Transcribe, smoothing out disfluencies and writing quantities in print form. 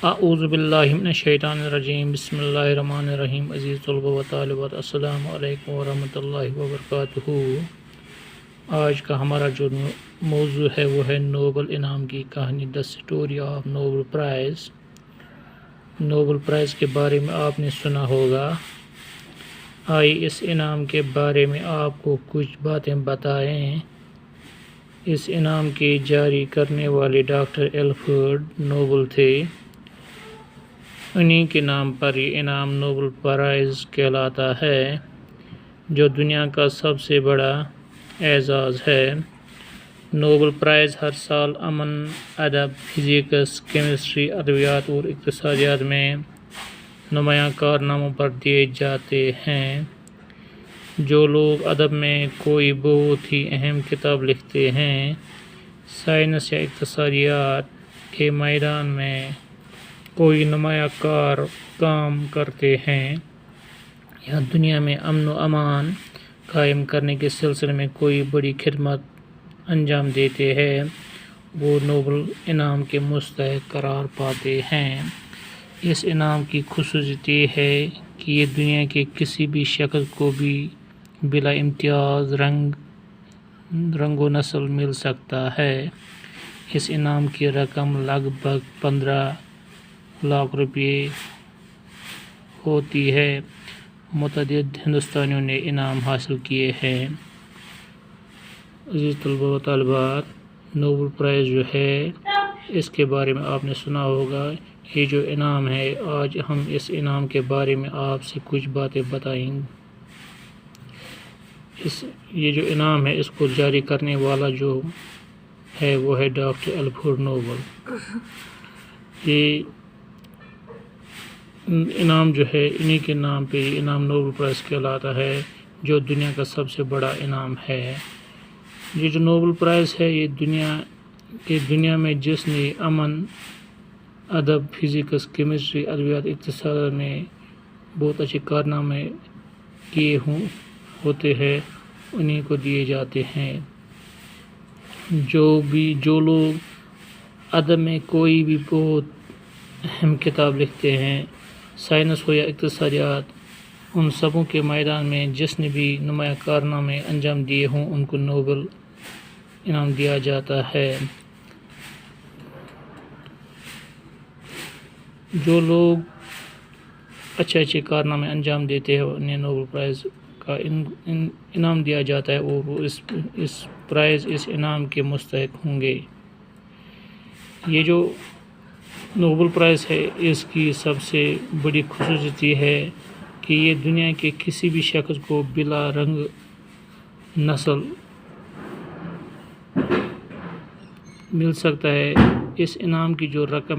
اعوذ باللہ من الشیطان الرجیم، بسم اللہ الرحمن الرحیم۔ عزیز طلبہ و طالبات، السلام علیکم ورحمۃ اللہ وبرکاتہ۔ آج کا ہمارا جو موضوع ہے وہ ہے نوبل انعام کی کہانی، the story of Nobel price. Nobel price کے بارے میں آپ نے سنا ہوگا۔ آئیے اس انعام کے بارے میں آپ کو کچھ باتیں بتائیں۔ اس انعام کے جاری کرنے والے ڈاکٹر الفریڈ نوبل تھے۔ انہی کے نام پر یہ انعام نوبل پرائز کہلاتا ہے، جو دنیا کا سب سے بڑا اعزاز ہے۔ نوبل پرائز ہر سال امن، ادب، فزکس، کیمسٹری، ادویات اور اقتصادیات میں نمایاں کارناموں پر دیے جاتے ہیں۔ جو لوگ ادب میں کوئی بہت ہی اہم کتاب لکھتے ہیں، سائنس یا اقتصادیات کے میدان میں کوئی نمایاں کام کرتے ہیں، یا دنیا میں امن و امان قائم کرنے کے سلسلے میں کوئی بڑی خدمت انجام دیتے ہیں، وہ نوبل انعام کے مستحق قرار پاتے ہیں۔ اس انعام کی خصوصیت یہ ہے کہ یہ دنیا کے کسی بھی شخص کو بھی بلا امتیاز رنگ و نسل مل سکتا ہے۔ اس انعام کی رقم لگ بھگ 15 لاکھ روپے ہوتی ہے۔ متعدد ہندوستانیوں نے انعام حاصل کیے ہیں۔ عزیز طلبہ و طالبات، نوبل پرائز جو ہے اس کے بارے میں آپ نے سنا ہوگا۔ یہ جو انعام ہے، آج ہم اس انعام کے بارے میں آپ سے کچھ باتیں بتائیں گے۔ یہ جو انعام ہے اس کو جاری کرنے والا جو ہے وہ ہے ڈاکٹر الفریڈ نوبل۔ یہ انعام جو ہے انہی کے نام پہ یہ انعام نوبل پرائز کہلاتا ہے، جو دنیا کا سب سے بڑا انعام ہے۔ یہ جو نوبل پرائز ہے یہ دنیا میں جس نے امن، ادب، فزکس، کیمسٹری، ادویات، اقتصاد میں بہت اچھے کارنامے کیے ہوتے ہیں، انہی کو دیے جاتے ہیں۔ جو لوگ ادب میں کوئی بھی بہت اہم کتاب لکھتے ہیں، سائنس ہو یا اقتصادیات، ان سبوں کے میدان میں جس نے بھی نمایاں کارنامے انجام دیے ہوں ان کو نوبل انعام دیا جاتا ہے۔ جو لوگ اچھے کارنامے انجام دیتے ہیں انہیں نوبل پرائز کا انعام دیا جاتا ہے، اور وہ اس انعام کے مستحق ہوں گے۔ یہ جو نوبل پرائز ہے اس کی سب سے بڑی خصوصیت یہ ہے کہ یہ دنیا کے کسی بھی شخص کو بلا رنگ نسل مل سکتا ہے۔ اس انعام کی جو رقم